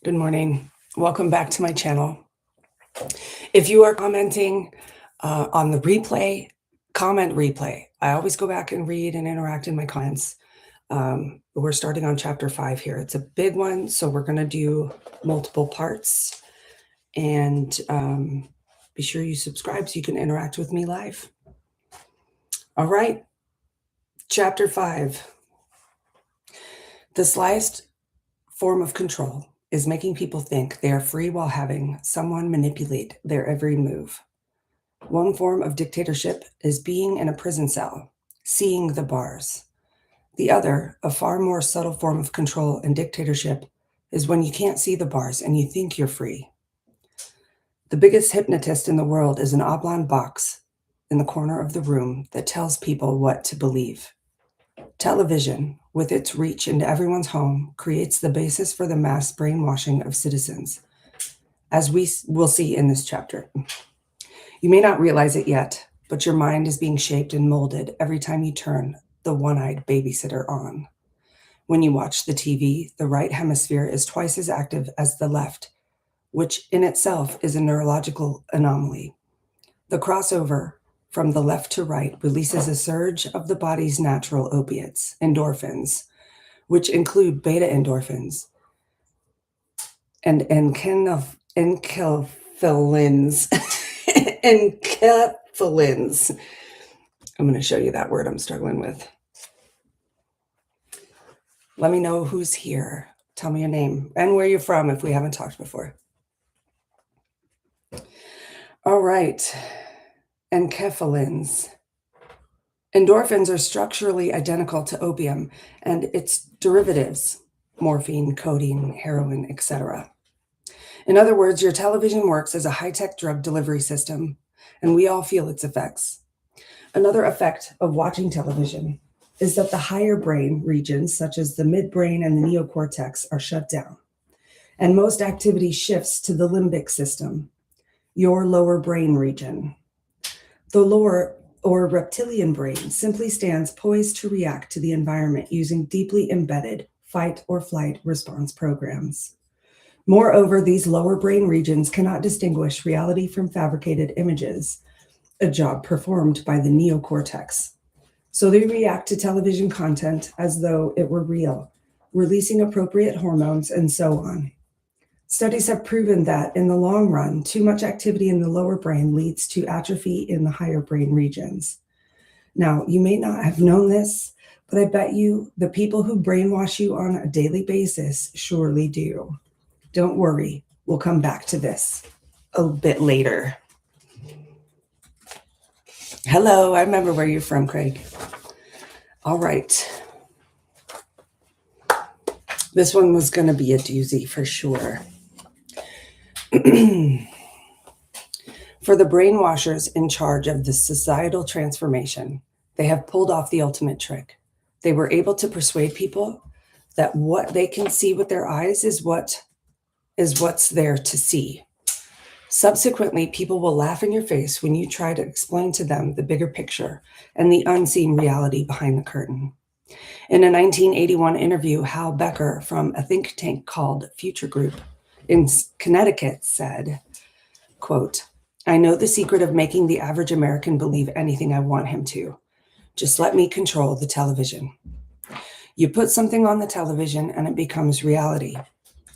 Good morning. Welcome back to my channel. If you are commenting on the replay, comment replay. I always go back and read and interact in my comments. We're starting on chapter 5 here. It's a big one, so we're going to do multiple parts. And be sure you subscribe so you can interact with me live. All right. Chapter 5. The slyest form of control is making people think they are free while having someone manipulate their every move. One form of dictatorship is being in a prison cell, seeing the bars. The other, a far more subtle form of control and dictatorship, is when you can't see the bars and you think you're free. The biggest hypnotist in the world is an oblong box in the corner of the room that tells people what to believe. Television, with its reach into everyone's home, creates the basis for the mass brainwashing of citizens, as we will see in this chapter. You may not realize it yet, but your mind is being shaped and molded every time you turn the one-eyed babysitter on. When you watch the TV, the right hemisphere is twice as active as the left, which in itself is a neurological anomaly. The crossover from the left to right releases a surge of the body's natural opiates, endorphins, which include beta endorphins and enkephalins. Enkephalins. I'm going to show you that word I'm struggling with. Let me know who's here. Tell me your name and where you're from if we haven't talked before. All right. Enkephalins. Endorphins are structurally identical to opium and its derivatives, morphine, codeine, heroin, etc. In other words, your television works as a high-tech drug delivery system, and we all feel its effects. Another effect of watching television is that the higher brain regions, such as the midbrain and the neocortex, are shut down, and most activity shifts to the limbic system, your lower brain region. The lower or reptilian brain simply stands poised to react to the environment using deeply embedded fight or flight response programs. Moreover, these lower brain regions cannot distinguish reality from fabricated images, a job performed by the neocortex. So they react to television content as though it were real, releasing appropriate hormones and so on. Studies have proven that in the long run, too much activity in the lower brain leads to atrophy in the higher brain regions. Now, you may not have known this, but I bet you the people who brainwash you on a daily basis surely do. Don't worry, we'll come back to this a bit later. Hello, I remember where you're from, Craig. All right. This one was going to be a doozy for sure. For the brainwashers in charge of the societal transformation, they have pulled off the ultimate trick. They were able to persuade people that what they can see with their eyes is what's there to see. Subsequently, people will laugh in your face when you try to explain to them the bigger picture and the unseen reality behind the curtain. In a 1981 interview, Hal Becker from a think tank called Future Group in Connecticut said, quote, "I know the secret of making the average American believe anything I want him to. Just let me control the television. You put something on the television and it becomes reality.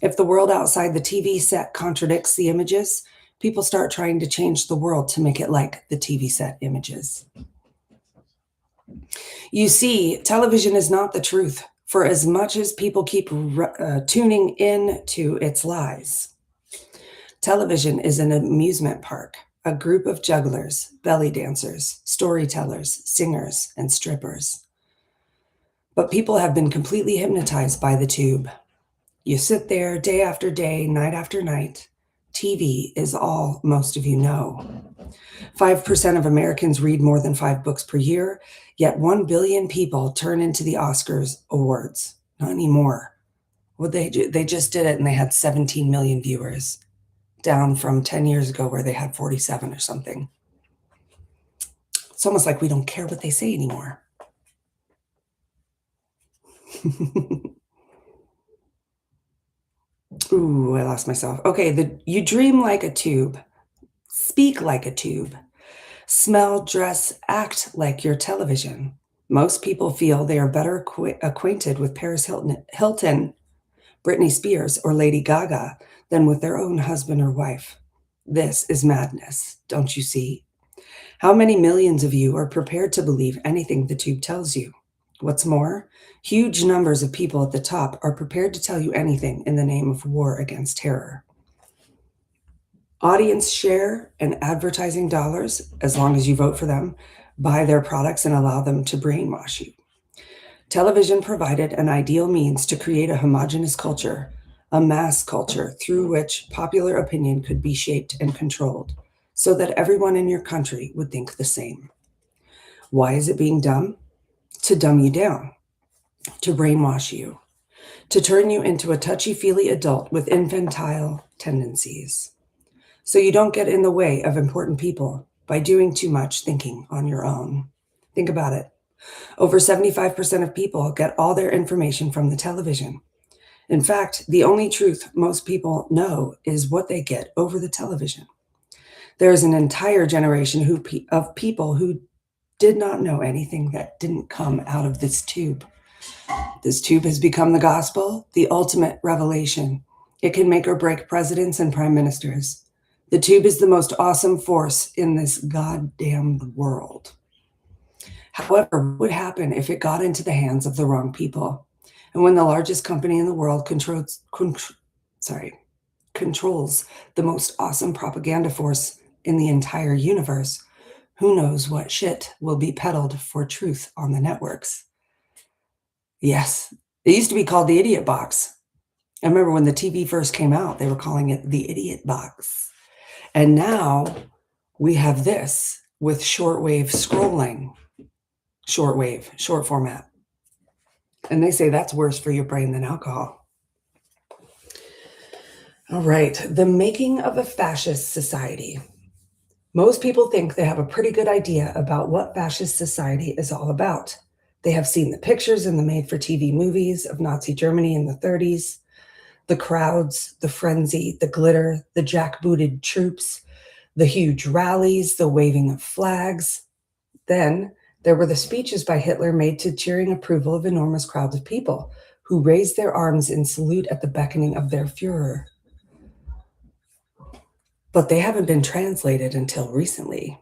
If the world outside the TV set contradicts the images, people start trying to change the world to make it like the TV set images." You see, television is not the truth, for as much as people keep tuning in to its lies. Television is an amusement park, a group of jugglers, belly dancers, storytellers, singers, and strippers. But people have been completely hypnotized by the tube. You sit there day after day, night after night. TV is all most of you know. 5% of Americans read more than 5 books per year, yet 1 billion people turn into the Oscars awards. Not anymore. Well, they just did it and they had 17 million viewers, down from 10 years ago where they had 47 or something. It's almost like we don't care what they say anymore. Ooh, I lost myself. Okay, you dream like a tube, speak like a tube, smell, dress, act like your television. Most people feel they are better acquainted with Paris Hilton, Britney Spears, or Lady Gaga than with their own husband or wife. This is madness, don't you see? How many millions of you are prepared to believe anything the tube tells you? What's more, huge numbers of people at the top are prepared to tell you anything in the name of war against terror. Audience share and advertising dollars, as long as you vote for them, buy their products and allow them to brainwash you. Television provided an ideal means to create a homogeneous culture, a mass culture through which popular opinion could be shaped and controlled, so that everyone in your country would think the same. Why is it being done? To dumb you down, to brainwash you, to turn you into a touchy-feely adult with infantile tendencies, so you don't get in the way of important people by doing too much thinking on your own. Think about it. Over 75% of people get all their information from the television. In fact, the only truth most people know is what they get over the television. There is an entire generation of people who did not know anything that didn't come out of this tube. This tube has become the gospel, the ultimate revelation. It can make or break presidents and prime ministers. The tube is the most awesome force in this goddamn world. However, what would happen if it got into the hands of the wrong people? And when the largest company in the world controls the most awesome propaganda force in the entire universe, who knows what shit will be peddled for truth on the networks? Yes, it used to be called the idiot box. I remember when the TV first came out, they were calling it the idiot box. And now we have this with shortwave scrolling, short format. And they say that's worse for your brain than alcohol. All right, the making of a fascist society. Most people think they have a pretty good idea about what fascist society is all about. They have seen the pictures in the made-for-TV movies of Nazi Germany in the 30s, the crowds, the frenzy, the glitter, the jackbooted troops, the huge rallies, the waving of flags. Then there were the speeches by Hitler made to cheering approval of enormous crowds of people who raised their arms in salute at the beckoning of their Führer. But they haven't been translated until recently.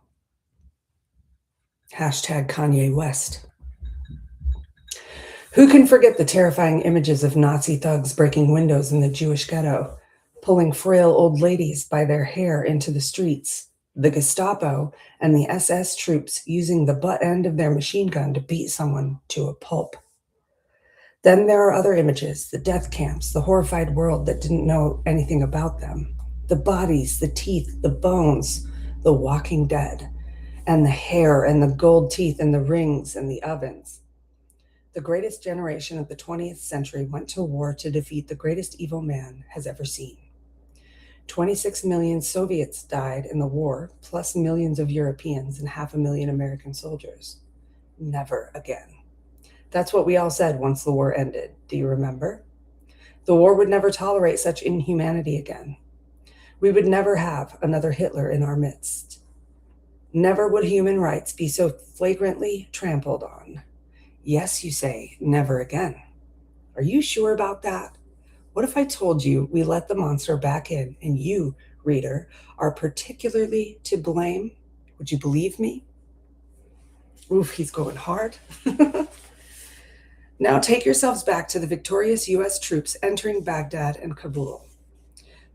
Hashtag Kanye West. Who can forget the terrifying images of Nazi thugs breaking windows in the Jewish ghetto, pulling frail old ladies by their hair into the streets, the Gestapo and the SS troops using the butt end of their machine gun to beat someone to a pulp? Then there are other images, the death camps, the horrified world that didn't know anything about them, the bodies, the teeth, the bones, the walking dead, and the hair and the gold teeth and the rings and the ovens. The greatest generation of the 20th century went to war to defeat the greatest evil man has ever seen. 26 million Soviets died in the war, plus millions of Europeans and 500,000 American soldiers. Never again. That's what we all said once the war ended. Do you remember? The war would never tolerate such inhumanity again. We would never have another Hitler in our midst. Never would human rights be so flagrantly trampled on. Yes, you say, never again. Are you sure about that? What if I told you we let the monster back in and you, reader, are particularly to blame? Would you believe me? Oof, he's going hard. Now take yourselves back to the victorious U.S. troops entering Baghdad and Kabul.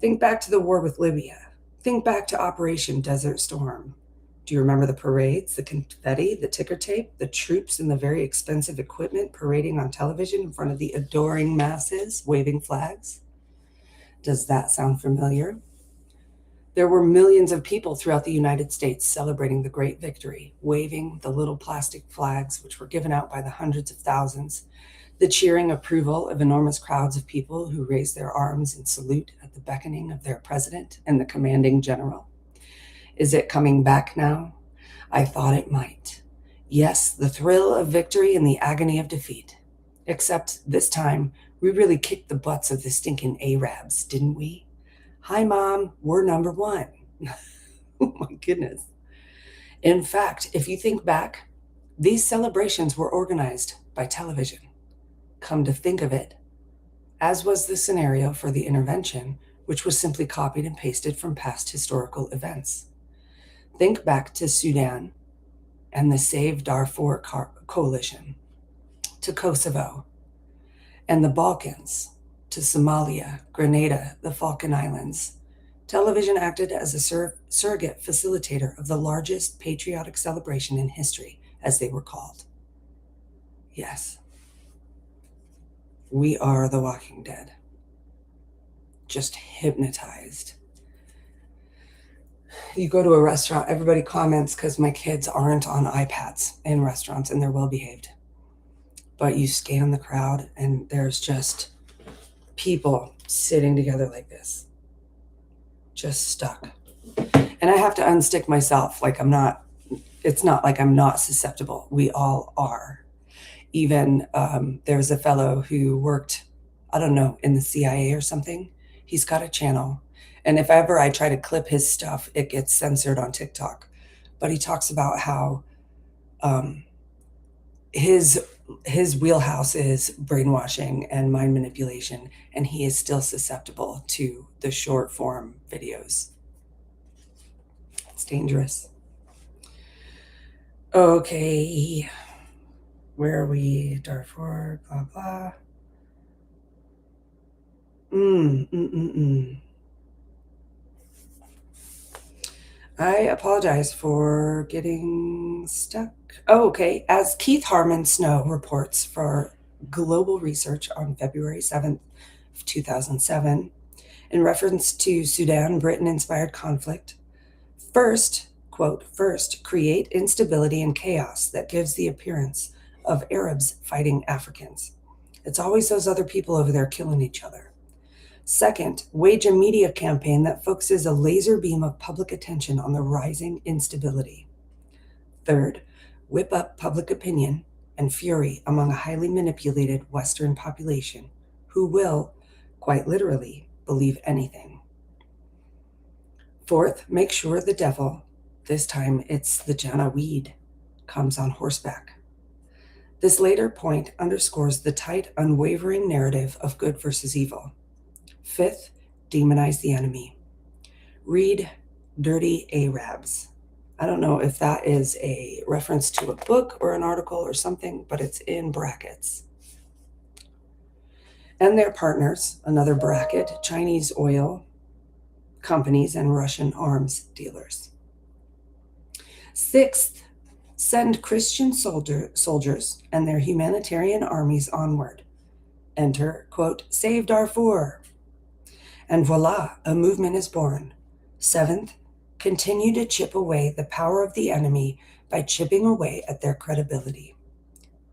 Think back to the war with Libya. Think back to Operation Desert Storm. Do you remember the parades, the confetti, the ticker tape, the troops and the very expensive equipment parading on television in front of the adoring masses, waving flags? Does that sound familiar? There were millions of people throughout the United States celebrating the great victory, waving the little plastic flags which were given out by the hundreds of thousands, the cheering approval of enormous crowds of people who raised their arms in salute at the beckoning of their president and the commanding general. Is it coming back now? I thought it might. Yes, the thrill of victory and the agony of defeat. Except this time, We really kicked the butts of the stinking Arabs, didn't we? Hi, Mom, we're number one. Oh my goodness. In fact, if you think back, these celebrations were organized by television. Come to think of it, as was the scenario for the intervention, which was simply copied and pasted from past historical events. Think back to Sudan and the Save Darfur coalition, to Kosovo and the Balkans, to Somalia, Grenada, the Falkland Islands. Television acted as a surrogate facilitator of the largest patriotic celebration in history, as they were called. Yes, we are the Walking Dead. Just hypnotized. You go to a restaurant, everybody comments because my kids aren't on iPads in restaurants and they're well behaved. But you scan the crowd and there's just people sitting together like this, just stuck. And I have to unstick myself. It's not like I'm not susceptible. We all are. Even there's a fellow who worked, I don't know, in the CIA or something. He's got a channel. And if ever I try to clip his stuff, it gets censored on TikTok. But he talks about how his wheelhouse is brainwashing and mind manipulation, and he is still susceptible to the short form videos. It's dangerous. Okay. Where are we? Darfur, blah, blah. I apologize for getting stuck. Oh, okay. As Keith Harmon Snow reports for Global Research on February 7th, 2007, in reference to Sudan Britain-inspired conflict, first, quote, first, create instability and chaos that gives the appearance of Arabs fighting Africans. It's always those other people over there killing each other. Second, wage a media campaign that focuses a laser beam of public attention on the rising instability. Third, whip up public opinion and fury among a highly manipulated Western population who will, quite literally, believe anything. Fourth, make sure the devil, this time it's the Janjaweed, comes on horseback. This later point underscores the tight, unwavering narrative of good versus evil. Fifth, demonize the enemy. Read Dirty Arabs. I don't know if that is a reference to a book or an article or something, but it's in brackets. And their partners, another bracket, Chinese oil companies and Russian arms dealers. Sixth, send Christian soldiers and their humanitarian armies onward. Enter, quote, Save Darfur. And voila, a movement is born. Seventh, continue to chip away the power of the enemy by chipping away at their credibility.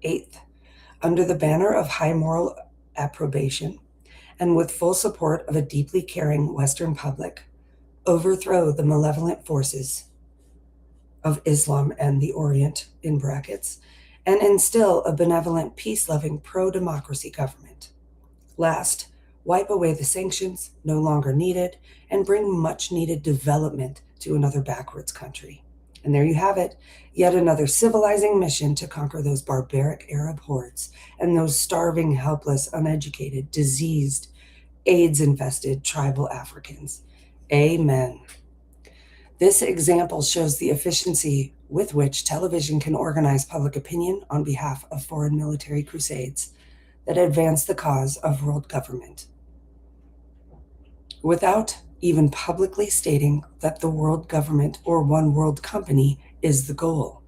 Eighth, under the banner of high moral approbation and with full support of a deeply caring Western public, overthrow the malevolent forces of Islam and the Orient, in brackets, and instill a benevolent, peace-loving, pro-democracy government. Last, wipe away the sanctions no longer needed and bring much-needed development to another backwards country. And there you have it, yet another civilizing mission to conquer those barbaric Arab hordes and those starving, helpless, uneducated, diseased, AIDS-infested tribal Africans. Amen. This example shows the efficiency with which television can organize public opinion on behalf of foreign military crusades that advance the cause of world government, without even publicly stating that the world government or one world company is the goal.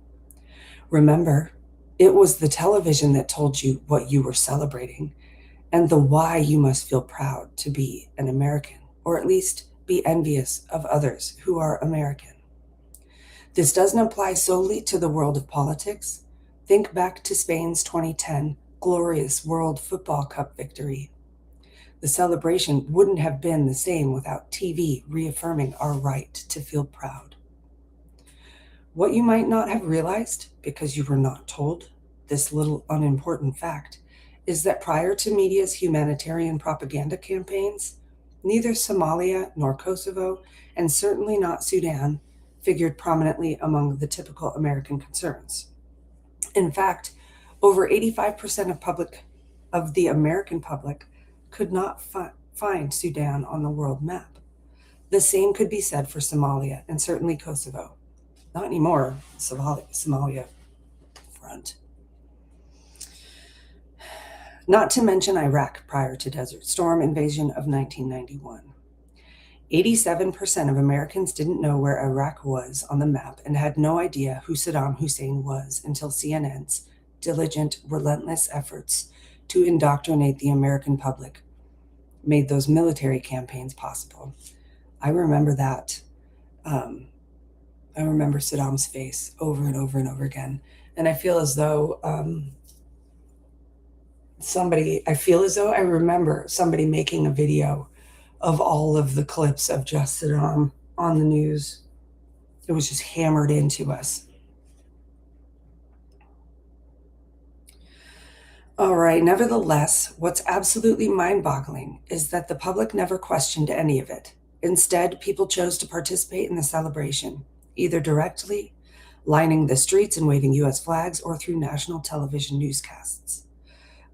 Remember, it was the television that told you what you were celebrating and the why you must feel proud to be an American, or at least be envious of others who are American. This doesn't apply solely to the world of politics. Think back to Spain's 2010 glorious World Football Cup victory. The celebration wouldn't have been the same without TV reaffirming our right to feel proud. What you might not have realized, because you were not told this little unimportant fact, is that prior to media's humanitarian propaganda campaigns, neither Somalia nor Kosovo, and certainly not Sudan, figured prominently among the typical American concerns. In fact, over 85% of the American public could not find Sudan on the world map. The same could be said for Somalia and certainly Kosovo. Not anymore, Somalia front. Not to mention Iraq prior to Desert Storm invasion of 1991. 87% of Americans didn't know where Iraq was on the map and had no idea who Saddam Hussein was until CNN's diligent, relentless efforts to indoctrinate the American public made those military campaigns possible. I remember that. I remember Saddam's face over and over and over again. And I feel as though I remember somebody making a video of all of the clips of just Saddam on the news. It was just hammered into us. All right, nevertheless, what's absolutely mind-boggling is that the public never questioned any of it. Instead, people chose to participate in the celebration, either directly, lining the streets and waving U.S. flags, or through national television newscasts.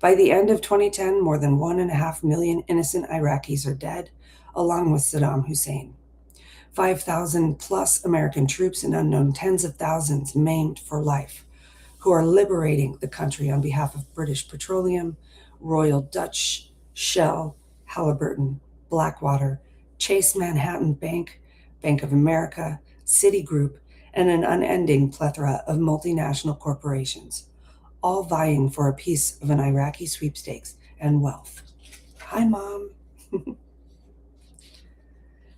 By the end of 2010, more than 1.5 million innocent Iraqis are dead, along with Saddam Hussein. 5,000 plus American troops and unknown tens of thousands maimed for life, who are liberating the country on behalf of British Petroleum, Royal Dutch Shell, Halliburton, Blackwater, Chase Manhattan Bank, Bank of America, Citigroup, and an unending plethora of multinational corporations, all vying for a piece of an Iraqi sweepstakes and wealth. Hi, Mom.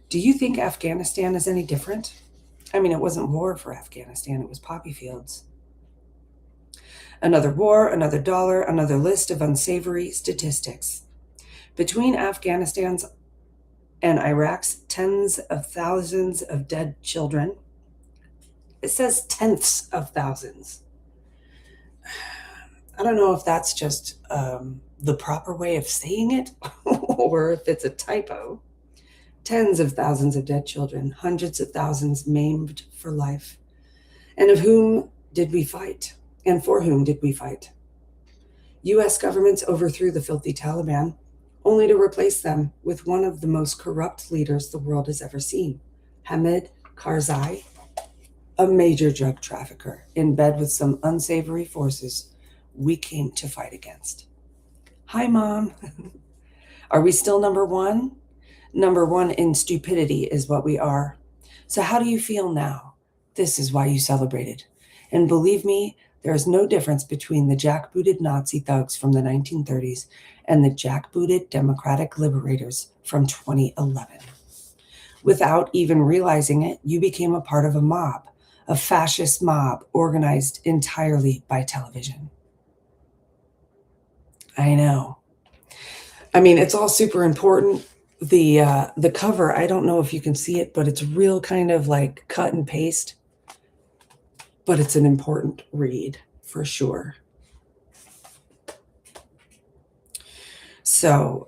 Do you think Afghanistan is any different? I mean, it wasn't war for Afghanistan, it was poppy fields. Another war, another dollar, another list of unsavory statistics. Between Afghanistan's and Iraq's tens of thousands of dead children, it says tenths of thousands. I don't know if that's just the proper way of saying it or if it's a typo. Tens of thousands of dead children, hundreds of thousands maimed for life. And of whom did we fight? And for whom did we fight? U.S. governments overthrew the filthy Taliban, only to replace them with one of the most corrupt leaders the world has ever seen, Hamid Karzai, a major drug trafficker in bed with some unsavory forces we came to fight against. Hi, Mom. Are we still number one? Number one in stupidity is what we are. So how do you feel now? This is why you celebrated. And believe me, there is no difference between the jackbooted Nazi thugs from the 1930s and the jackbooted Democratic liberators from 2011. Without even realizing it, you became a part of a mob, a fascist mob organized entirely by television. I know. I mean, it's all super important. The cover, I don't know if you can see it, but it's real kind of like cut and paste. But it's an important read for sure. So,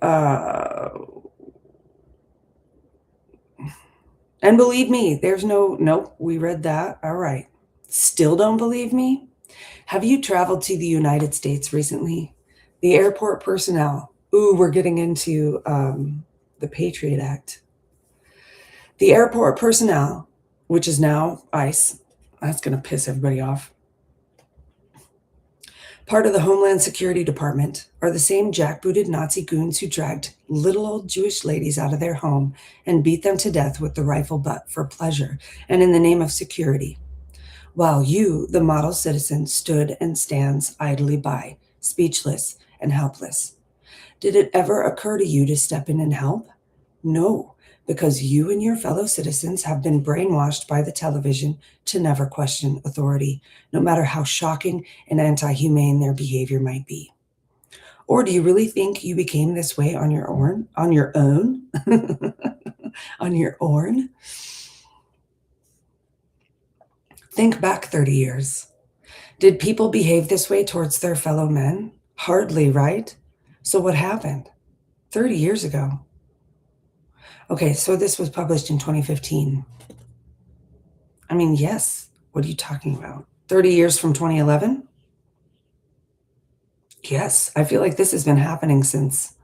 and believe me, there's nope, we read that. All right. Still don't believe me? Have you traveled to the United States recently? The airport personnel. Ooh, we're getting into the Patriot Act. The airport personnel, which is now ICE, that's going to piss everybody off, part of the Homeland Security Department, are the same jackbooted Nazi goons who dragged little old Jewish ladies out of their home and beat them to death with the rifle butt for pleasure and in the name of security, while you, the model citizen, stood and stands idly by, speechless and helpless. Did it ever occur to you to step in and help? No, because you and your fellow citizens have been brainwashed by the television to never question authority, no matter how shocking and anti-humane their behavior might be. Or do you really think you became this way on your own? On your own? On your own? Think back 30 years. Did people behave this way towards their fellow men? Hardly, right? So what happened? 30 years ago. Okay, so this was published in 2015. I mean, yes. What are you talking about? 30 years from 2011? Yes, I feel like this has been happening since.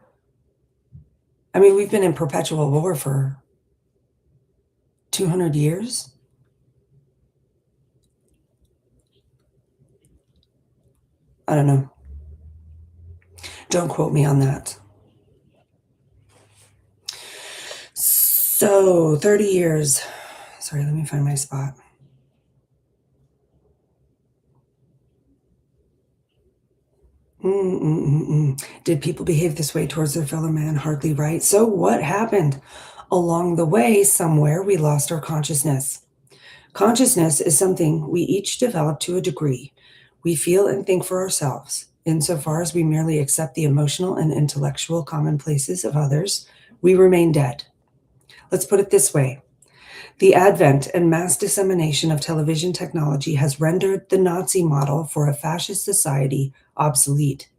I mean, we've been in perpetual war for 200 years. I don't know. Don't quote me on that. So 30 years. Sorry, let me find my spot. Did people behave this way towards their fellow man? Hardly, right? So what happened? Along the way, somewhere, we lost our consciousness. Consciousness is something we each develop to a degree. We feel and think for ourselves. Insofar as we merely accept the emotional and intellectual commonplaces of others, we remain dead. Let's put it this way. The advent and mass dissemination of television technology has rendered the Nazi model for a fascist society obsolete.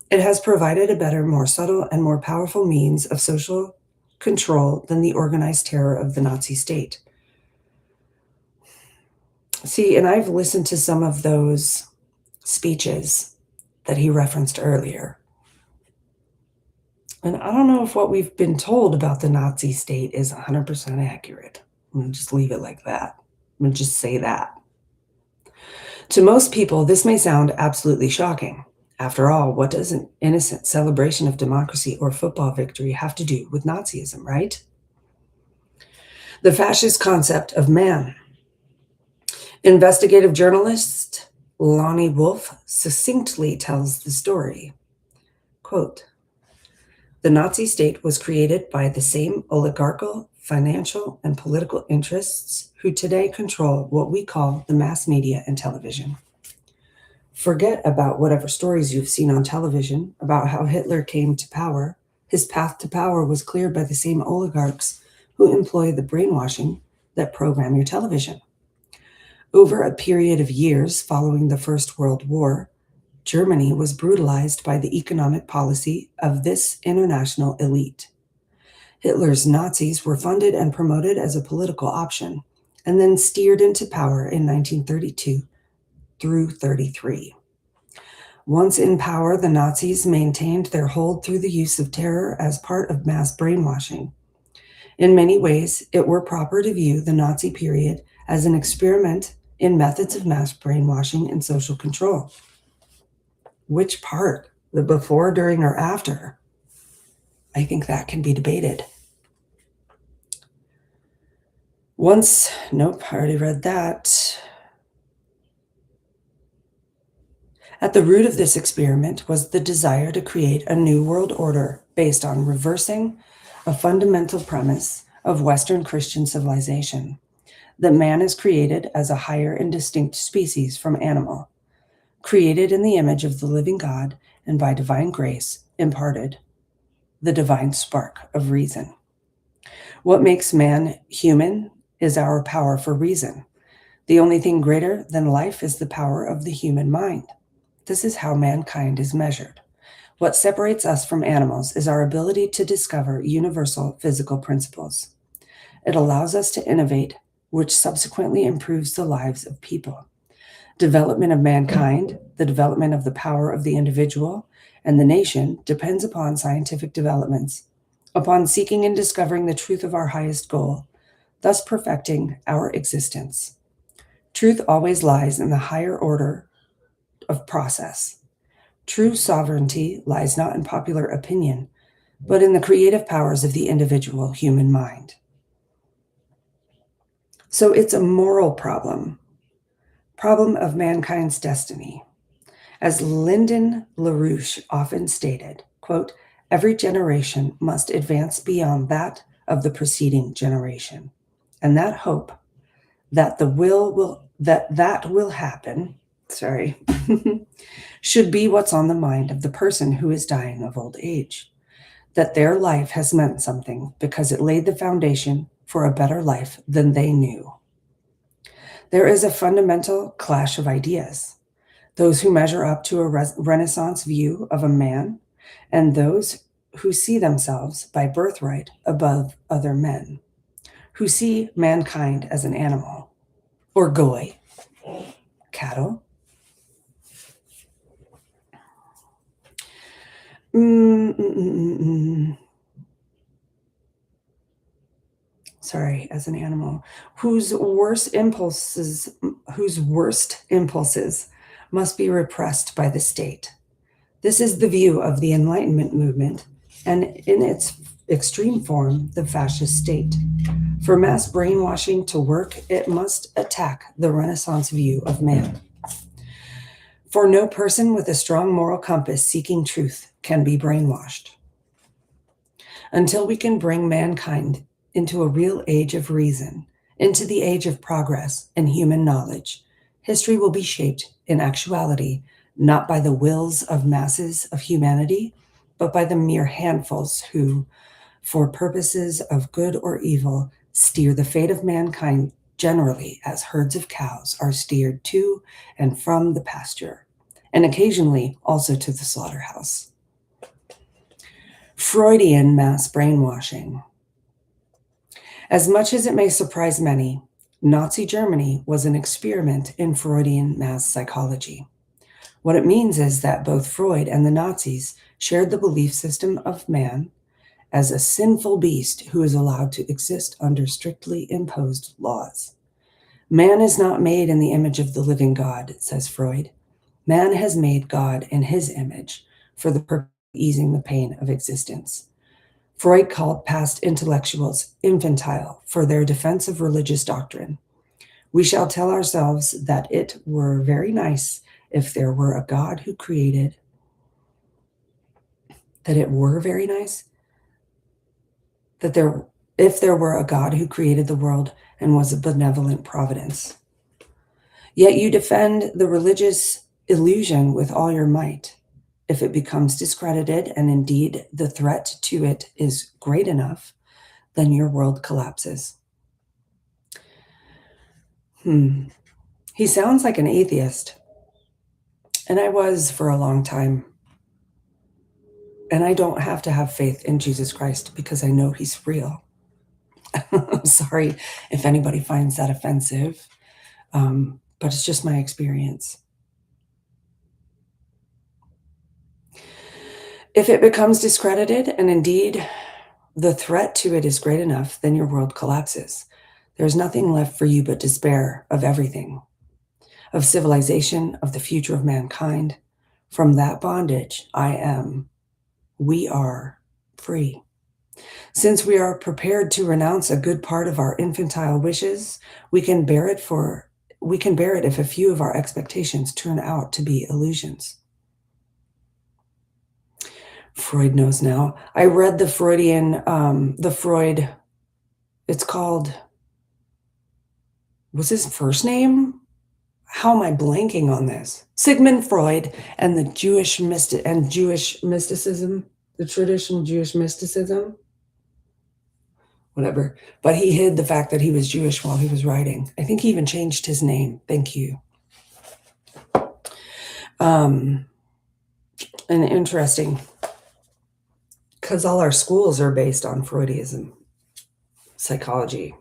It has provided a better, more subtle, and more powerful means of social control than the organized terror of the Nazi state. See, and I've listened to some of those speeches that he referenced earlier. And I don't know if what we've been told about the Nazi state is 100% accurate. I'm going to just leave it like that. I'm going to just say that. To most people, this may sound absolutely shocking. After all, what does an innocent celebration of democracy or football victory have to do with Nazism, right? The fascist concept of man. Investigative journalist Lonnie Wolf succinctly tells the story. Quote, the Nazi state was created by the same oligarchical, financial, and political interests who today control what we call the mass media and television. Forget about whatever stories you've seen on television about how Hitler came to power. His path to power was cleared by the same oligarchs who employ the brainwashing that program your television. Over a period of years following the First World War, Germany was brutalized by the economic policy of this international elite. Hitler's Nazis were funded and promoted as a political option, and then steered into power in 1932 through 33. Once in power, the Nazis maintained their hold through the use of terror as part of mass brainwashing. In many ways, it were proper to view the Nazi period as an experiment in methods of mass brainwashing and social control. Which part? The before, during, or after? I think that can be debated. Nope, I already read that. At the root of this experiment was the desire to create a new world order based on reversing a fundamental premise of Western Christian civilization, that man is created as a higher and distinct species from animal, created in the image of the living God and by divine grace imparted the divine spark of reason. What makes man human is our power for reason. The only thing greater than life is the power of the human mind. This is how mankind is measured. What separates us from animals is our ability to discover universal physical principles. It allows us to innovate, which subsequently improves the lives of people. Development of mankind, the development of the power of the individual and the nation depends upon scientific developments, upon seeking and discovering the truth of our highest goal, thus perfecting our existence. Truth always lies in the higher order of process. True sovereignty lies not in popular opinion, but in the creative powers of the individual human mind. So it's a moral problem of mankind's destiny. As Lyndon LaRouche often stated, quote, every generation must advance beyond that of the preceding generation. And that hope that that will happen, should be what's on the mind of the person who is dying of old age, that their life has meant something because it laid the foundation for a better life than they knew. There is a fundamental clash of ideas. those who measure up to a Renaissance view of a man, and those who see themselves by birthright above other men, who see mankind as an animal, or goy, cattle. Sorry, as an animal, whose worst impulses must be repressed by the state. This is the view of the Enlightenment movement, and in its extreme form, the fascist state. For mass brainwashing to work, it must attack the Renaissance view of man. For no person with a strong moral compass seeking truth can be brainwashed. Until we can bring mankind into a real age of reason, into the age of progress and human knowledge, history will be shaped in actuality not by the wills of masses of humanity, but by the mere handfuls who, for purposes of good or evil, steer the fate of mankind generally as herds of cows are steered to and from the pasture, and occasionally also to the slaughterhouse. Freudian mass brainwashing. As much as it may surprise many, Nazi Germany was an experiment in Freudian mass psychology. What it means is that both Freud and the Nazis shared the belief system of man as a sinful beast who is allowed to exist under strictly imposed laws. Man is not made in the image of the living God, says Freud. Man has made God in his image for the purpose of easing the pain of existence. Freud called past intellectuals infantile for their defense of religious doctrine. We shall tell ourselves that it were very nice if there were a God who created, if there were a God who created the world and was a benevolent providence. Yet you defend the religious illusion with all your might. If it becomes discredited, and indeed the threat to it is great enough, then your world collapses. He sounds like an atheist. And I was for a long time. And I don't have to have faith in Jesus Christ because I know he's real. I'm sorry if anybody finds that offensive, but it's just my experience. If it becomes discredited, and indeed the threat to it is great enough, then your world collapses. There's nothing left for you but despair of everything, of civilization, of the future of mankind. From that bondage, we are free. Since we are prepared to renounce a good part of our infantile wishes, we can bear it if a few of our expectations turn out to be illusions. Freud knows now. I read the Freud, it's called, was his first name? How am I blanking on this? Sigmund Freud and the Jewish mysticism, the traditional Jewish mysticism, whatever. But he hid the fact that he was Jewish while he was writing. I think he even changed his name. Thank you. And interesting, because all our schools are based on Freudism, psychology.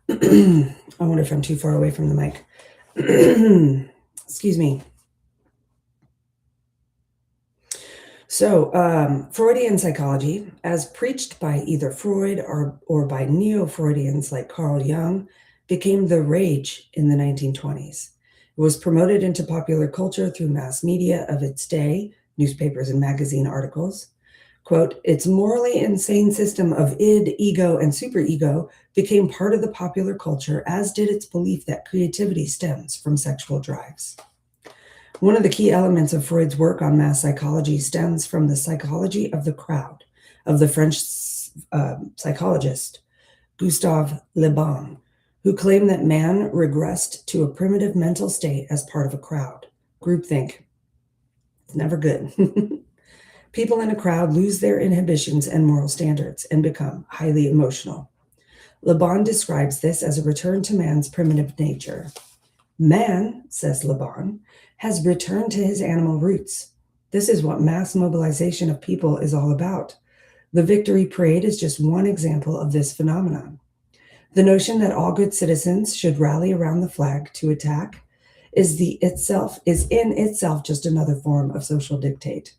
I wonder if I'm too far away from the mic. Excuse me. So, Freudian psychology, as preached by either Freud or by neo-Freudians like Carl Jung, became the rage in the 1920s. It was promoted into popular culture through mass media of its day, newspapers and magazine articles. Quote, its morally insane system of id, ego, and superego became part of the popular culture, as did its belief that creativity stems from sexual drives. One of the key elements of Freud's work on mass psychology stems from the psychology of the crowd of the French psychologist Gustave Le Bon, who claimed that man regressed to a primitive mental state as part of a crowd. Groupthink. It's never good. People in a crowd lose their inhibitions and moral standards and become highly emotional. Le Bon describes this as a return to man's primitive nature. Man, says Le Bon, has returned to his animal roots. This is what mass mobilization of people is all about. The victory parade is just one example of this phenomenon. The notion that all good citizens should rally around the flag to attack is in itself just another form of social dictate.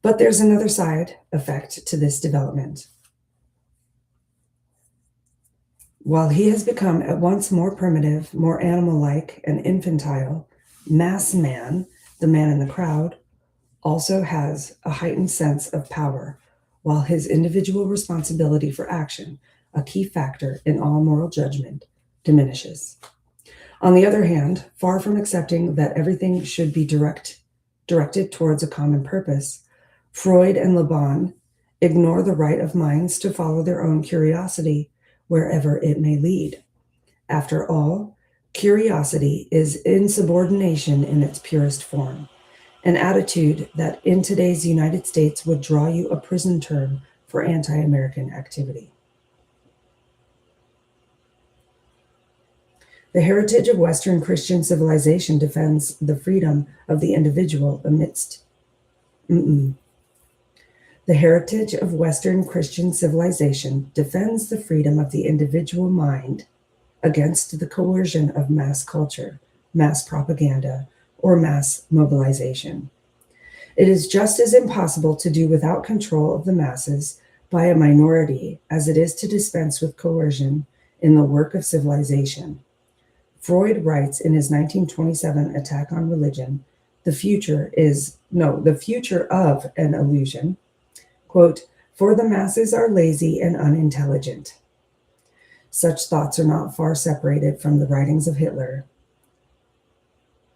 But there's another side effect to this development. While he has become at once more primitive, more animal-like, and infantile, mass man, the man in the crowd, also has a heightened sense of power, while his individual responsibility for action, a key factor in all moral judgment, diminishes. On the other hand, far from accepting that everything should be directed towards a common purpose, Freud and Le Bon ignore the right of minds to follow their own curiosity wherever it may lead. After all, curiosity is insubordination in its purest form, an attitude that in today's United States would draw you a prison term for anti-American activity. The heritage of Western Christian civilization defends the freedom of the individual amidst The heritage of Western Christian civilization defends the freedom of the individual mind against the coercion of mass culture, mass propaganda, or mass mobilization. It is just as impossible to do without control of the masses by a minority as it is to dispense with coercion in the work of civilization. Freud writes in his 1927 Attack on Religion, the future of an illusion, quote, "For the masses are lazy and unintelligent." Such thoughts are not far separated from the writings of Hitler.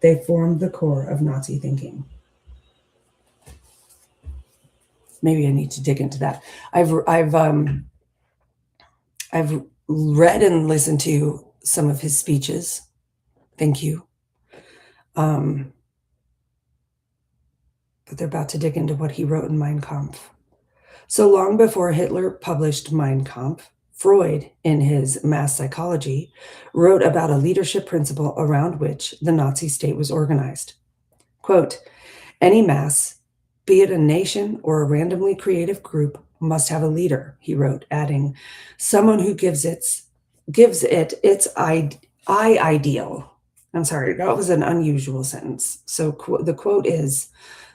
They form the core of Nazi thinking. Maybe I need to dig into that. I've read and listened to some of his speeches. Thank you. But they're about to dig into what he wrote in Mein Kampf. So long before Hitler published Mein Kampf, Freud, in his Mass Psychology, wrote about a leadership principle around which the Nazi state was organized. Quote, "Any mass, be it a nation or a randomly creative group, must have a leader," he wrote, adding, "someone who gives it its ideal." I'm sorry, that was an unusual sentence. So the quote is,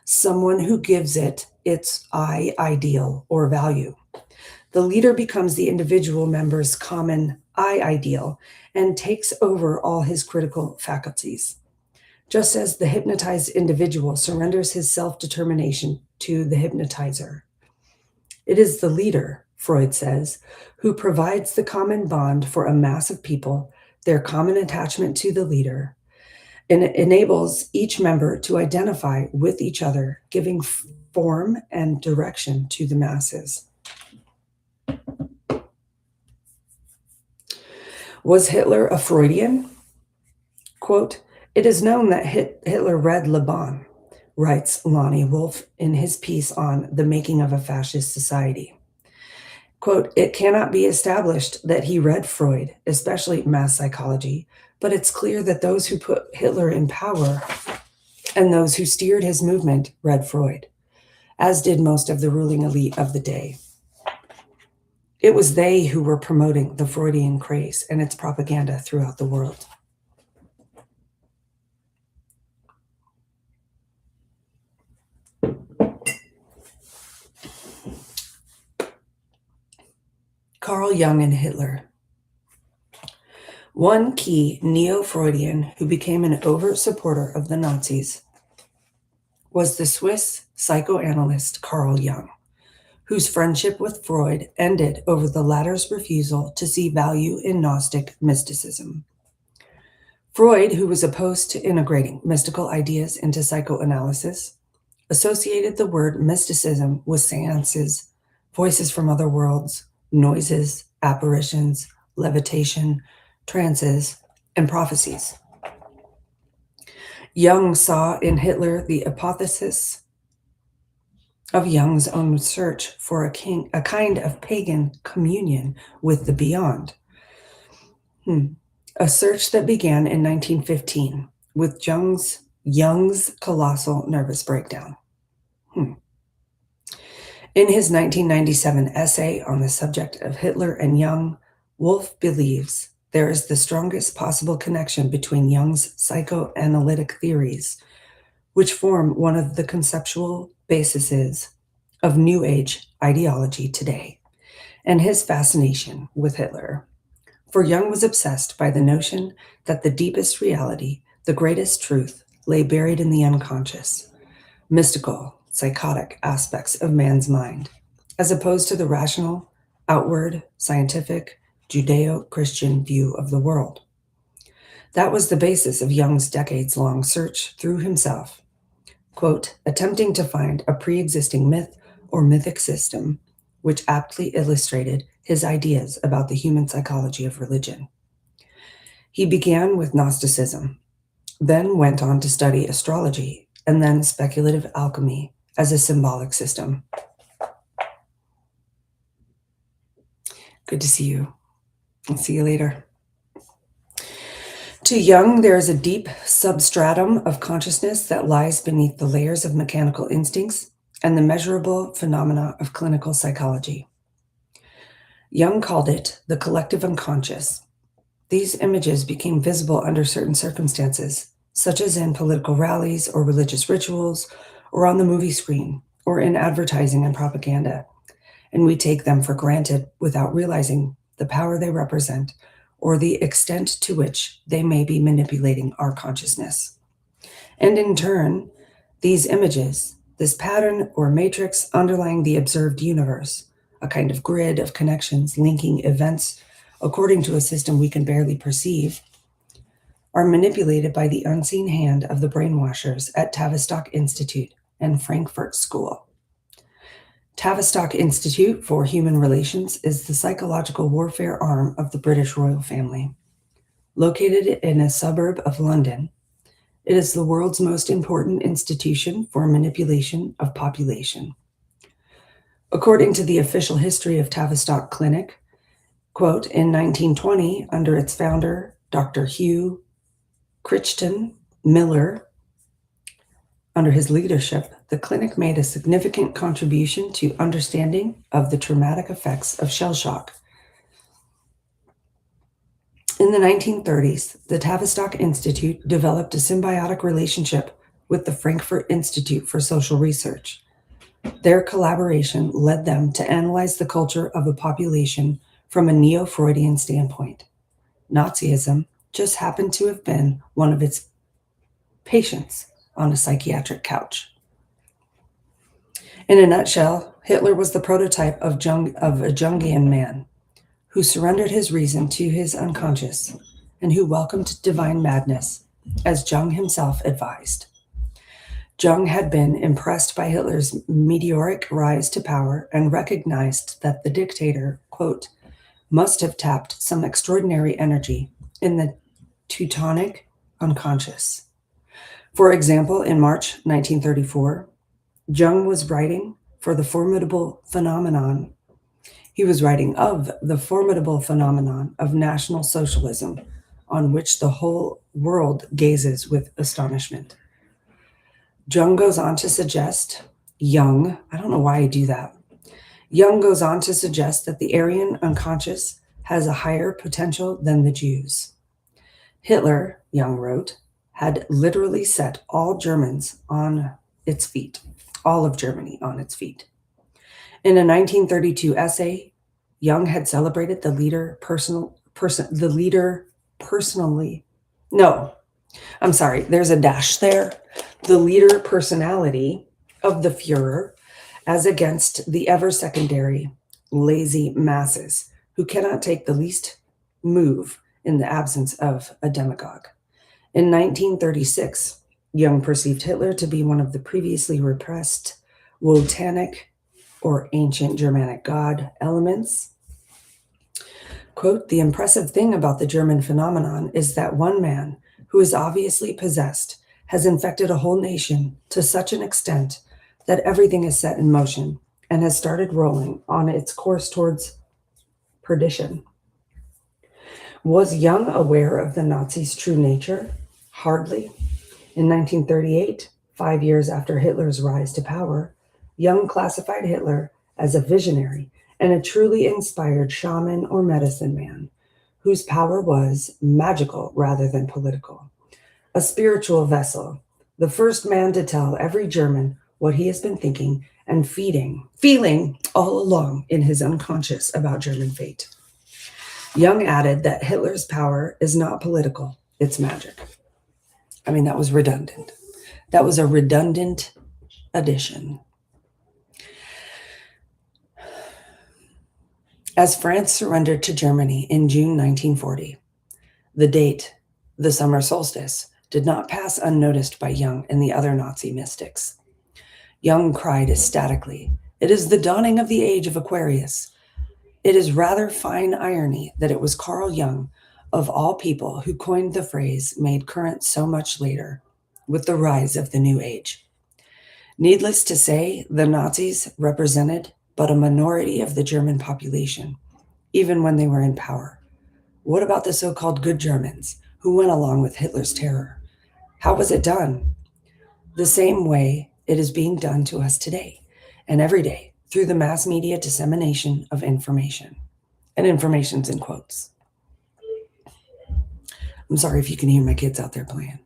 "someone who gives it its ideal or value." The leader becomes the individual member's common ideal and takes over all his critical faculties. Just as the hypnotized individual surrenders his self-determination to the hypnotizer. It is the leader, Freud says, who provides the common bond for a mass of people, their common attachment to the leader, and it enables each member to identify with each other, giving form and direction to the masses. Was Hitler a Freudian? Quote, "It is known that Hitler read Le Bon," writes Lonnie Wolf in his piece on The Making of a Fascist Society. Quote, "It cannot be established that he read Freud, especially mass psychology, but it's clear that those who put Hitler in power and those who steered his movement read Freud, as did most of the ruling elite of the day. It was they who were promoting the Freudian craze and its propaganda throughout the world." Carl Jung and Hitler. One key neo-Freudian who became an overt supporter of the Nazis was the Swiss psychoanalyst Carl Jung, whose friendship with Freud ended over the latter's refusal to see value in Gnostic mysticism. Freud, who was opposed to integrating mystical ideas into psychoanalysis, associated the word mysticism with seances, voices from other worlds, noises, apparitions, levitation, trances, and prophecies. Jung saw in Hitler the apotheosis of Jung's own search for a kind of pagan communion with the beyond. A search that began in 1915 with Jung's Jung's colossal nervous breakdown. In his 1997 essay on the subject of Hitler and Jung, Wolff believes there is the strongest possible connection between Jung's psychoanalytic theories, which form one of the conceptual bases of New Age ideology today, and his fascination with Hitler. For Jung was obsessed by the notion that the deepest reality, the greatest truth, lay buried in the unconscious, mystical, psychotic aspects of man's mind, as opposed to the rational, outward, scientific, Judeo-Christian view of the world. That was the basis of Jung's decades-long search through himself, quote, attempting to find a pre-existing myth or mythic system which aptly illustrated his ideas about the human psychology of religion. He began with Gnosticism, then went on to study astrology, and then speculative alchemy as a symbolic system. Good to see you. I'll see you later. To Jung, there is a deep substratum of consciousness that lies beneath the layers of mechanical instincts and the measurable phenomena of clinical psychology. Jung called it the collective unconscious. These images became visible under certain circumstances, such as in political rallies or religious rituals, or on the movie screen, or in advertising and propaganda, and we take them for granted without realizing the power they represent or the extent to which they may be manipulating our consciousness. And in turn, these images, this pattern or matrix underlying the observed universe, a kind of grid of connections linking events according to a system we can barely perceive, are manipulated by the unseen hand of the brainwashers at Tavistock Institute and Frankfurt School. Tavistock Institute for Human Relations is the psychological warfare arm of the British royal family. Located in a suburb of London, it is the world's most important institution for manipulation of population. According to the official history of Tavistock Clinic, quote, in 1920, under its founder, Dr. Hugh Crichton Miller, under his leadership, the clinic made a significant contribution to understanding of the traumatic effects of shell shock. In the 1930s, the Tavistock Institute developed a symbiotic relationship with the Frankfurt Institute for Social Research. Their collaboration led them to analyze the culture of a population from a neo-Freudian standpoint. Nazism just happened to have been one of its patients on a psychiatric couch. In a nutshell, Hitler was the prototype of a Jungian man who surrendered his reason to his unconscious and who welcomed divine madness, as Jung himself advised. Jung had been impressed by Hitler's meteoric rise to power and recognized that the dictator, quote, must have tapped some extraordinary energy in the Teutonic unconscious. For example, in March 1934, Jung was writing for the formidable phenomenon. He was writing of the formidable phenomenon of National Socialism, on which the whole world gazes with astonishment. Jung goes on to suggest, I don't know why I do that. Jung goes on to suggest that the Aryan unconscious has a higher potential than the Jews. Hitler, Jung wrote, had literally set all Germans on its feet, all of Germany on its feet. In a 1932 essay, Jung had celebrated the leader personally. No, I'm sorry, there's a dash there. The leader personality of the Führer as against the ever secondary, lazy masses who cannot take the least move in the absence of a demagogue. In 1936, Jung perceived Hitler to be one of the previously repressed Wotanic or ancient Germanic god elements. Quote, the impressive thing about the German phenomenon is that one man who is obviously possessed has infected a whole nation to such an extent that everything is set in motion and has started rolling on its course towards perdition. Was Jung aware of the Nazis' true nature? Hardly. In 1938, 5 years after Hitler's rise to power, Jung classified Hitler as a visionary and a truly inspired shaman or medicine man, whose power was magical rather than political. A spiritual vessel, the first man to tell every German what he has been thinking and feeling all along in his unconscious about German fate. Jung added that Hitler's power is not political, it's magic. I mean, that was redundant. That was a redundant addition. As France surrendered to Germany in June 1940, the date, the summer solstice, did not pass unnoticed by Jung and the other Nazi mystics. Jung cried ecstatically, "It is the dawning of the age of Aquarius." It is rather fine irony that it was Carl Jung, of all people, who coined the phrase made current so much later, with the rise of the new age. Needless to say, the Nazis represented but a minority of the German population, even when they were in power. What about the so-called good Germans who went along with Hitler's terror? How was it done? The same way it is being done to us today and every day through the mass media dissemination of information. And information's in quotes. I'm sorry if you can hear my kids out there playing.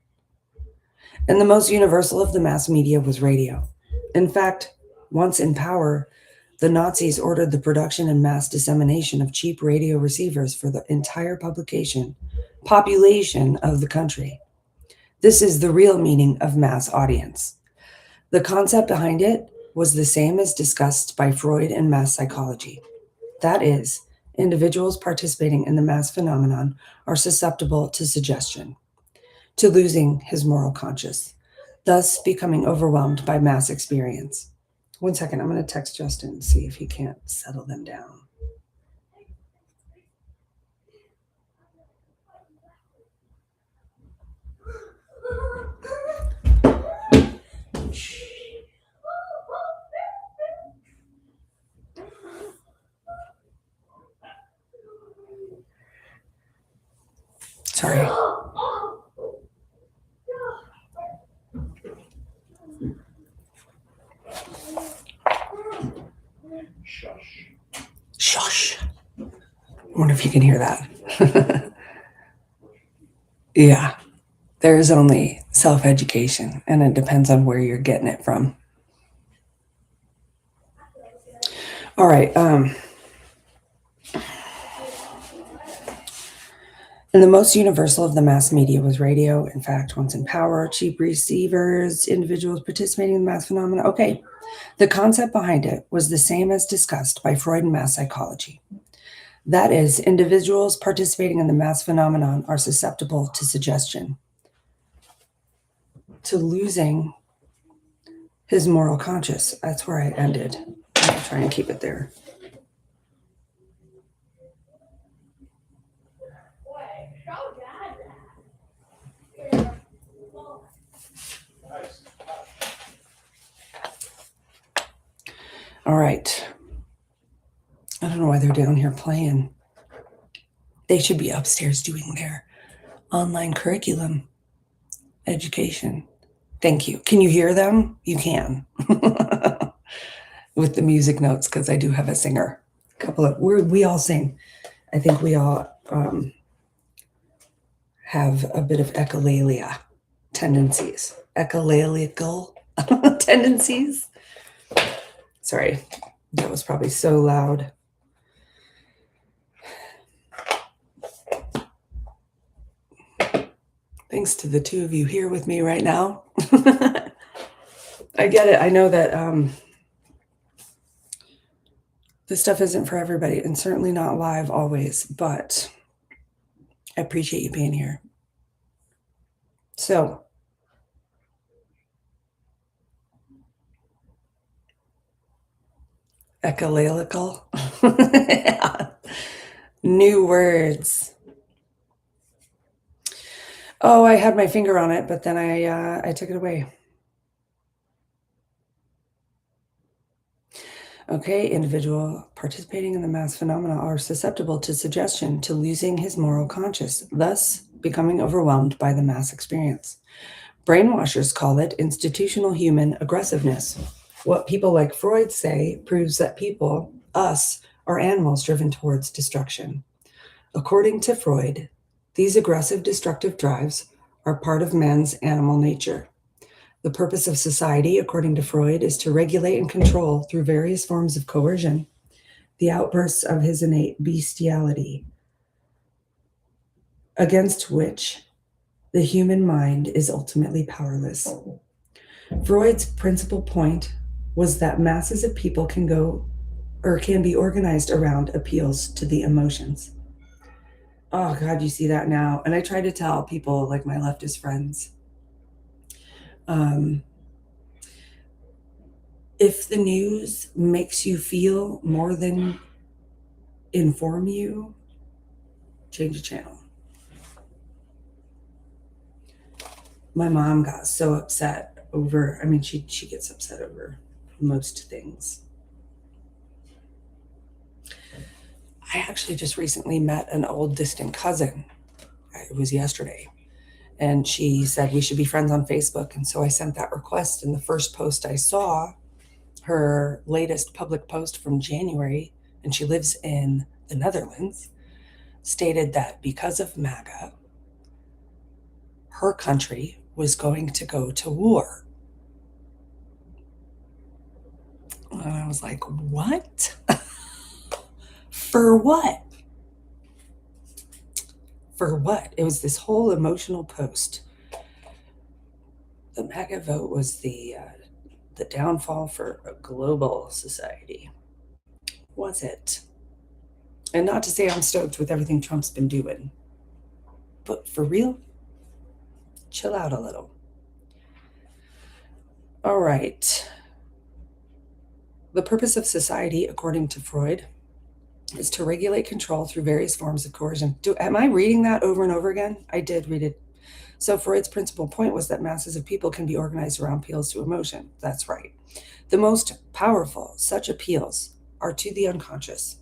And the most universal of the mass media was radio. In fact, once in power, the Nazis ordered the production and mass dissemination of cheap radio receivers for the entire population of the country. This is the real meaning of mass audience. The concept behind it was the same as discussed by Freud in mass psychology. That is, individuals participating in the mass phenomenon are susceptible to suggestion, to losing his moral conscience, thus becoming overwhelmed by mass experience. 1 second, I'm going to text Justin and see if he can't settle them down. Sorry. Shush. I wonder if you can hear that. Yeah, there is only self-education, and it depends on where you're getting it from. All right. And the most universal of the mass media was radio. In fact, once in power, cheap receivers, individuals participating in the mass phenomena. Okay, the concept behind it was the same as discussed by Freud in mass psychology. That is, individuals participating in the mass phenomenon are susceptible to suggestion, to losing his moral conscience. That's where I ended. I'll try and keep it there. All right. I don't know why they're down here playing. They should be upstairs doing their online curriculum education. Thank you. Can you hear them? You can. With the music notes, because I do have a singer. We all sing. I think we all have a bit of echolalia tendencies. Echolalical tendencies. Sorry, that was probably so loud. Thanks to the two of you here with me right now. I get it. I know that this stuff isn't for everybody, and certainly not live always, but I appreciate you being here. So, echolalical. New words. Oh, I had my finger on it, but then I took it away. Okay, individual participating in the mass phenomena are susceptible to suggestion, to losing his moral conscience, thus becoming overwhelmed by the mass experience. Brainwashers call it institutional human aggressiveness. What people like Freud say proves that people, us, are animals driven towards destruction. According to Freud, these aggressive destructive drives are part of man's animal nature. The purpose of society, according to Freud, is to regulate and control through various forms of coercion the outbursts of his innate bestiality, against which the human mind is ultimately powerless. Freud's principal point was that masses of people can be organized around appeals to the emotions. Oh God, you see that now. And I try to tell people, like my leftist friends, if the news makes you feel more than inform you, change the channel. My mom got so upset over, she gets upset over most things. I actually just recently met an old distant cousin. It was yesterday. And she said we should be friends on Facebook. And so I sent that request. And the first post I saw, her latest public post from January, and she lives in the Netherlands, stated that because of MAGA, her country was going to go to war. And I was like, what? For what? For what? It was this whole emotional post. The MAGA vote was the downfall for a global society. Was it? And not to say I'm stoked with everything Trump's been doing, but for real, chill out a little. All right. The purpose of society, according to Freud, is to regulate control through various forms of coercion. Am I reading that over and over again? I did read it. So Freud's principal point was that masses of people can be organized around appeals to emotion. That's right. The most powerful such appeals are to the unconscious,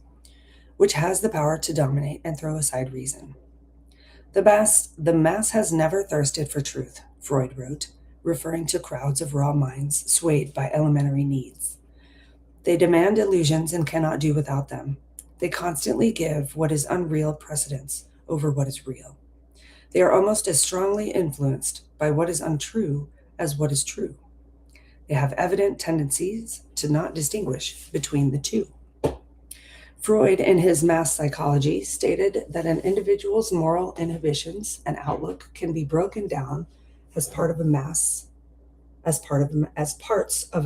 which has the power to dominate and throw aside reason. The mass has never thirsted for truth, Freud wrote, referring to crowds of raw minds swayed by elementary needs. They demand illusions and cannot do without them. They constantly give what is unreal precedence over what is real. They are almost as strongly influenced by what is untrue as what is true. They have evident tendencies to not distinguish between the two. Freud, in his mass psychology, stated that an individual's moral inhibitions and outlook can be broken down as parts of a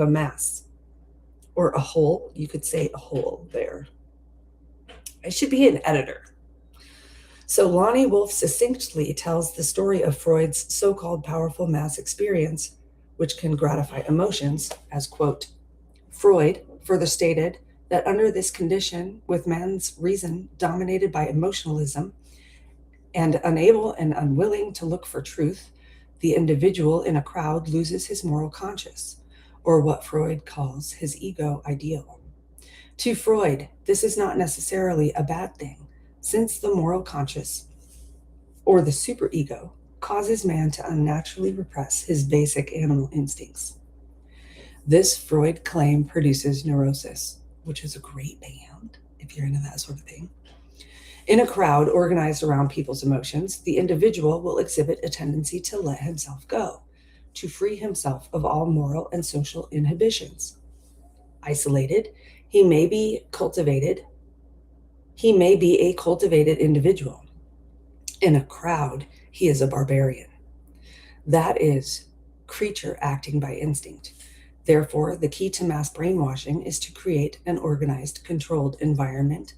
mass, or a whole. You could say a whole there. I should be an editor. So Lonnie Wolf succinctly tells the story of Freud's so-called powerful mass experience, which can gratify emotions, as, quote, Freud further stated that under this condition, with man's reason dominated by emotionalism and unable and unwilling to look for truth, the individual in a crowd loses his moral conscience, or what Freud calls his ego ideal. To Freud, this is not necessarily a bad thing, since the moral conscience, or the superego, causes man to unnaturally repress his basic animal instincts. This Freud claim produces neurosis, which is a great band if you're into that sort of thing. In a crowd organized around people's emotions, the individual will exhibit a tendency to let himself go, to free himself of all moral and social inhibitions. Isolated, he may be a cultivated individual. In a crowd, he is a barbarian. That is creature acting by instinct. Therefore, the key to mass brainwashing is to create an organized, controlled environment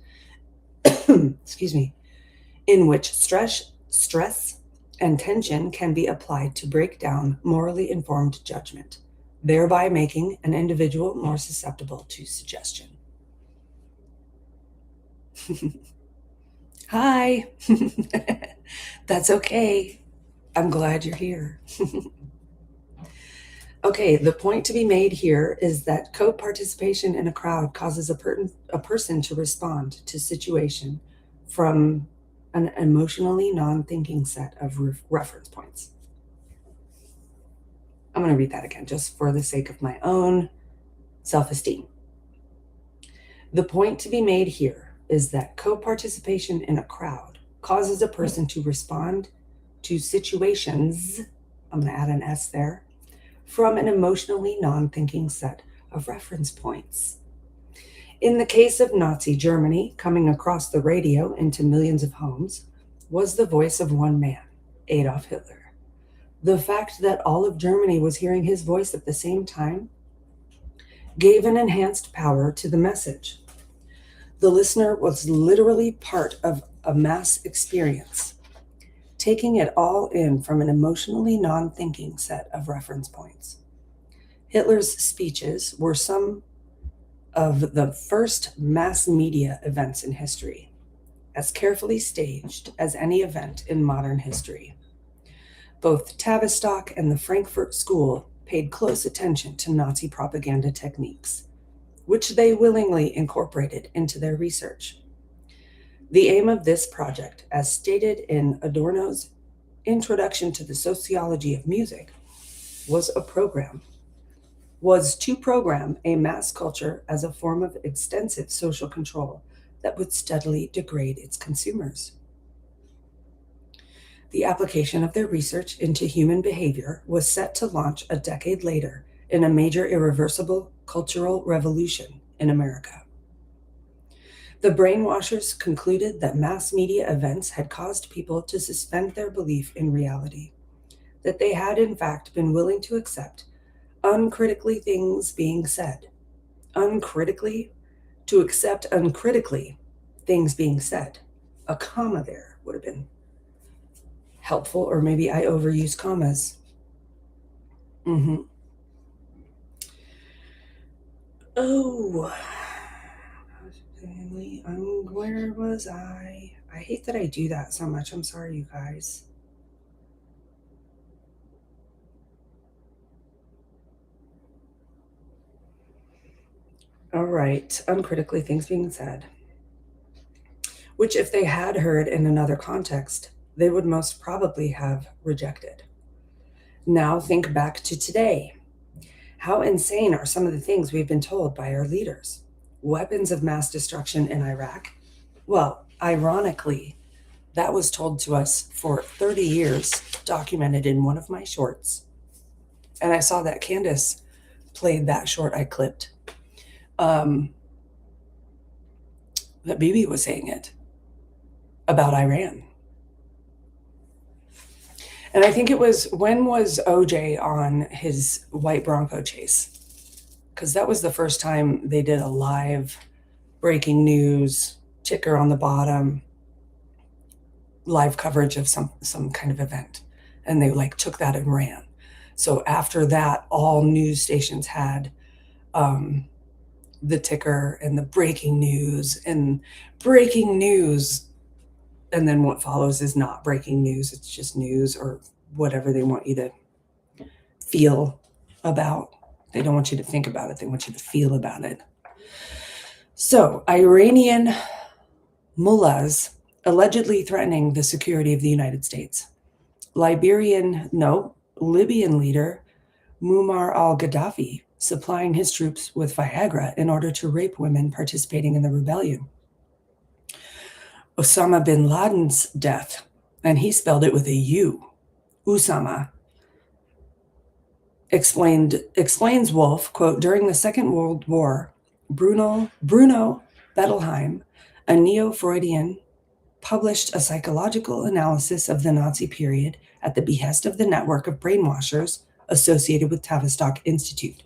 in which stress and tension can be applied to break down morally informed judgment, thereby making an individual more susceptible to suggestion. Hi. That's okay. I'm glad you're here. Okay, the point to be made here is that co-participation in a crowd causes a person to respond to situation from an emotionally non-thinking set of reference points. I'm going to read that again just for the sake of my own self-esteem. The point to be made here is that co-participation in a crowd causes a person to respond to situations, I'm going to add an S there, from an emotionally non-thinking set of reference points. In the case of Nazi Germany, coming across the radio into millions of homes was the voice of one man, Adolf Hitler. The fact that all of Germany was hearing his voice at the same time gave an enhanced power to the message. The listener was literally part of a mass experience, taking it all in from an emotionally non-thinking set of reference points. Hitler's speeches were some of the first mass media events in history, as carefully staged as any event in modern history. Both Tavistock and the Frankfurt School paid close attention to Nazi propaganda techniques, which they willingly incorporated into their research. The aim of this project, as stated in Adorno's Introduction to the Sociology of Music, was to program a mass culture as a form of extensive social control that would steadily degrade its consumers. The application of their research into human behavior was set to launch a decade later in a major irreversible cultural revolution in America. The brainwashers concluded that mass media events had caused people to suspend their belief in reality, that they had in fact been willing to accept uncritically things being said. To accept uncritically things being said. A comma there would have been helpful, or maybe I overuse commas. Oh, where was I? I hate that I do that so much. I'm sorry, you guys. All right, uncritically things being said, which if they had heard in another context, they would most probably have rejected. Now think back to today. How insane are some of the things we've been told by our leaders? Weapons of mass destruction in Iraq? Well, ironically, that was told to us for 30 years, documented in one of my shorts. And I saw that Candace played that short I clipped. That Bibi was saying it about Iran. And I think it was, when was OJ on his white Bronco chase? Because that was the first time they did a live breaking news, ticker on the bottom, live coverage of some kind of event. And they took that and ran. So after that, all news stations had the ticker and the breaking news, and then what follows is not breaking news. It's just news, or whatever they want you to feel about. They don't want you to think about it. They want you to feel about it. So Iranian mullahs allegedly threatening the security of the United States. Libyan leader Muammar al-Gaddafi supplying his troops with Viagra in order to rape women participating in the rebellion. Osama bin Laden's death, and he spelled it with a U, Usama, explains Wolf, quote, during the Second World War, Bruno Bettelheim, a neo-Freudian, published a psychological analysis of the Nazi period at the behest of the network of brainwashers associated with Tavistock Institute.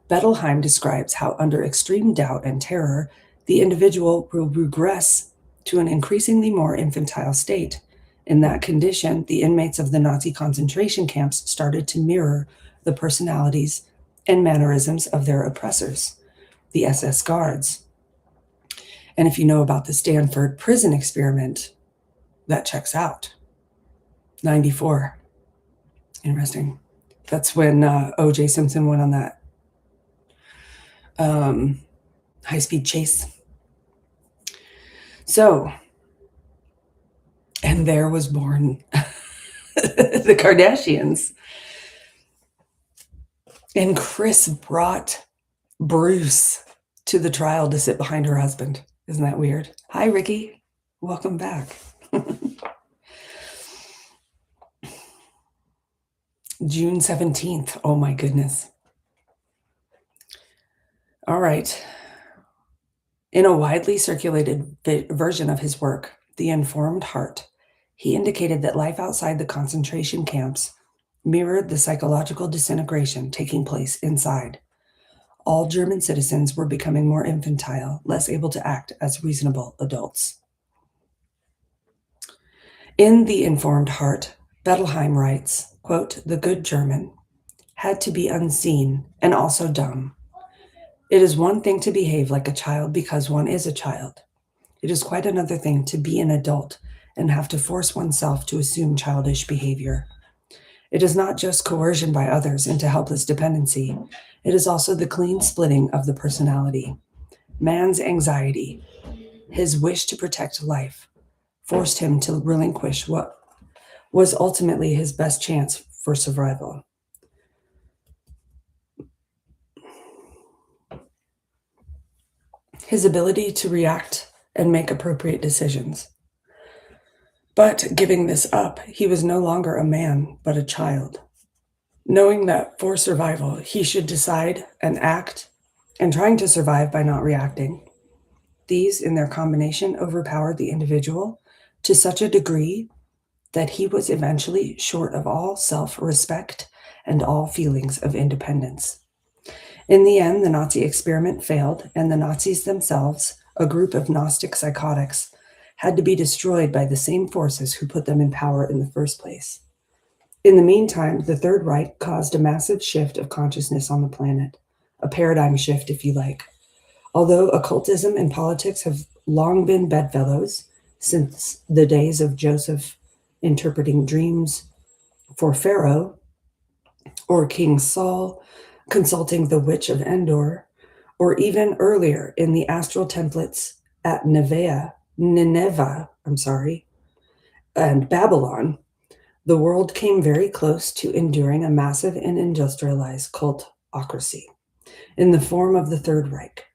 Bettelheim describes how, under extreme doubt and terror, the individual will regress to an increasingly more infantile state. In that condition, the inmates of the Nazi concentration camps started to mirror the personalities and mannerisms of their oppressors, the SS guards. And if you know about the Stanford prison experiment, that checks out. 94. Interesting. That's when O.J. Simpson went on that high-speed chase. So, and there was born the Kardashians. And Chris brought Bruce to the trial to sit behind her husband. Isn't that weird? Hi, Ricky. Welcome back. June 17th. Oh my goodness. All right. In a widely circulated version of his work, The Informed Heart, he indicated that life outside the concentration camps mirrored the psychological disintegration taking place inside. All German citizens were becoming more infantile, less able to act as reasonable adults. In The Informed Heart, Bettelheim writes, quote, "The good German had to be unseen and also dumb. It is one thing to behave like a child because one is a child. It is quite another thing to be an adult and have to force oneself to assume childish behavior. It is not just coercion by others into helpless dependency. It is also the clean splitting of the personality. Man's anxiety, his wish to protect life, forced him to relinquish what was ultimately his best chance for survival." His ability to react and make appropriate decisions. But giving this up, he was no longer a man, but a child. Knowing that for survival, he should decide and act, and trying to survive by not reacting. These, in their combination, overpowered the individual to such a degree that he was eventually short of all self-respect and all feelings of independence. In the end, the Nazi experiment failed, and the Nazis themselves, a group of Gnostic psychotics, had to be destroyed by the same forces who put them in power in the first place. In the meantime, the Third Reich caused a massive shift of consciousness on the planet, a paradigm shift, if you like. Although occultism and politics have long been bedfellows since the days of Joseph interpreting dreams for Pharaoh, or King Saul consulting the Witch of Endor, or even earlier in the astral templates at Nineveh, and Babylon, the world came very close to enduring a massive and industrialized cultocracy in the form of the Third Reich.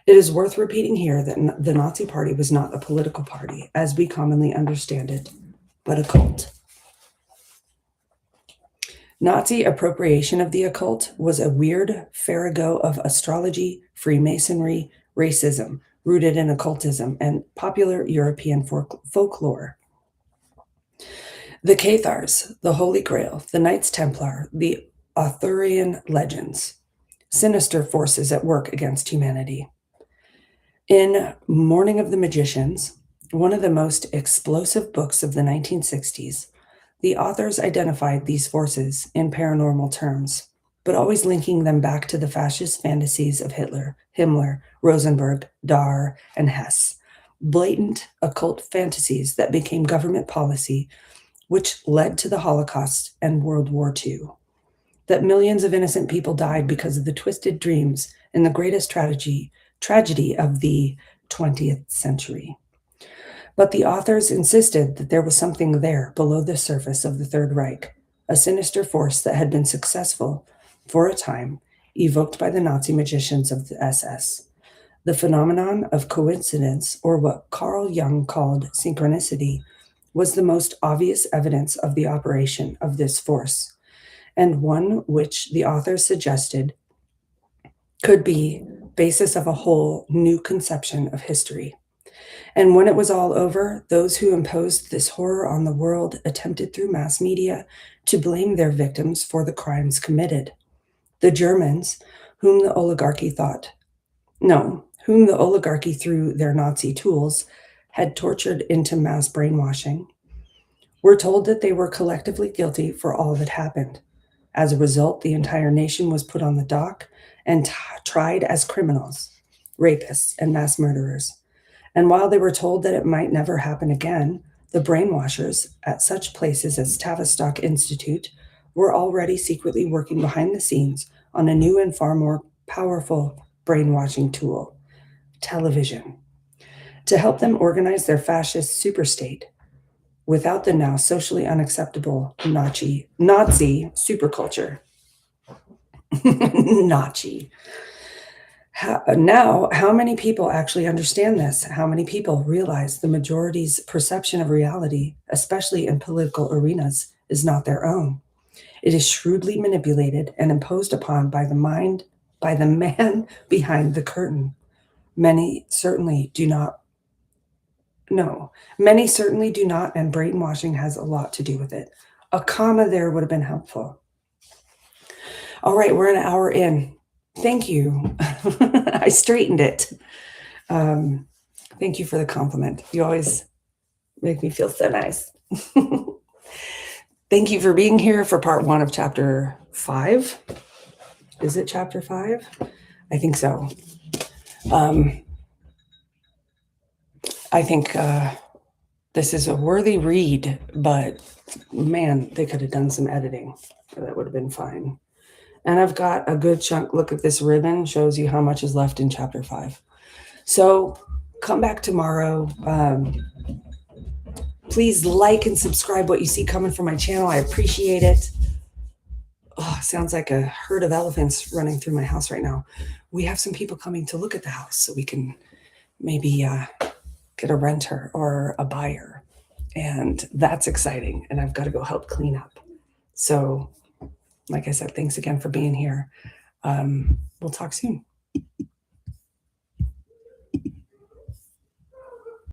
It is worth repeating here that the Nazi Party was not a political party, as we commonly understand it, but a cult. Nazi appropriation of the occult was a weird farrago of astrology, Freemasonry, racism, rooted in occultism, and popular European folklore. The Cathars, the Holy Grail, the Knights Templar, the Arthurian legends, sinister forces at work against humanity. In Morning of the Magicians, one of the most explosive books of the 1960s, the authors identified these forces in paranormal terms, but always linking them back to the fascist fantasies of Hitler, Himmler, Rosenberg, Dahr, and Hess, blatant occult fantasies that became government policy, which led to the Holocaust and World War II. That millions of innocent people died because of the twisted dreams and the greatest tragedy of the 20th century. But the authors insisted that there was something there below the surface of the Third Reich, a sinister force that had been successful for a time, evoked by the Nazi magicians of the SS. The phenomenon of coincidence, or what Carl Jung called synchronicity, was the most obvious evidence of the operation of this force, and one which the authors suggested could be basis of a whole new conception of history. And when it was all over, those who imposed this horror on the world attempted through mass media to blame their victims for the crimes committed. The Germans, whom the oligarchy through their Nazi tools had tortured into mass brainwashing, were told that they were collectively guilty for all that happened. As a result, the entire nation was put on the dock and tried as criminals, rapists, and mass murderers. And while they were told that it might never happen again, the brainwashers at such places as Tavistock Institute were already secretly working behind the scenes on a new and far more powerful brainwashing tool, television, to help them organize their fascist superstate without the now socially unacceptable Nazi superculture. Nachi. Now, how many people actually understand this? How many people realize the majority's perception of reality, especially in political arenas, is not their own? It is shrewdly manipulated and imposed upon by the mind, by the man behind the curtain. Many certainly do not. No, many certainly do not, and brainwashing has a lot to do with it. A comma there would have been helpful. All right, we're an hour in. Thank you. I straightened it. Thank you for the compliment. You always make me feel so nice. Thank you for being here for part 1 of chapter 5. Is it chapter 5? I think so. I think this is a worthy read, but man, they could have done some editing. That would have been fine. And I've got a good chunk. Look at this ribbon, shows you how much is left in chapter 5. So come back tomorrow. Please like and subscribe what you see coming from my channel. I appreciate it. Oh, sounds like a herd of elephants running through my house right now. We have some people coming to look at the house, so we can maybe get a renter or a buyer. And that's exciting. And I've got to go help clean up. So like I said, thanks again for being here. We'll talk soon.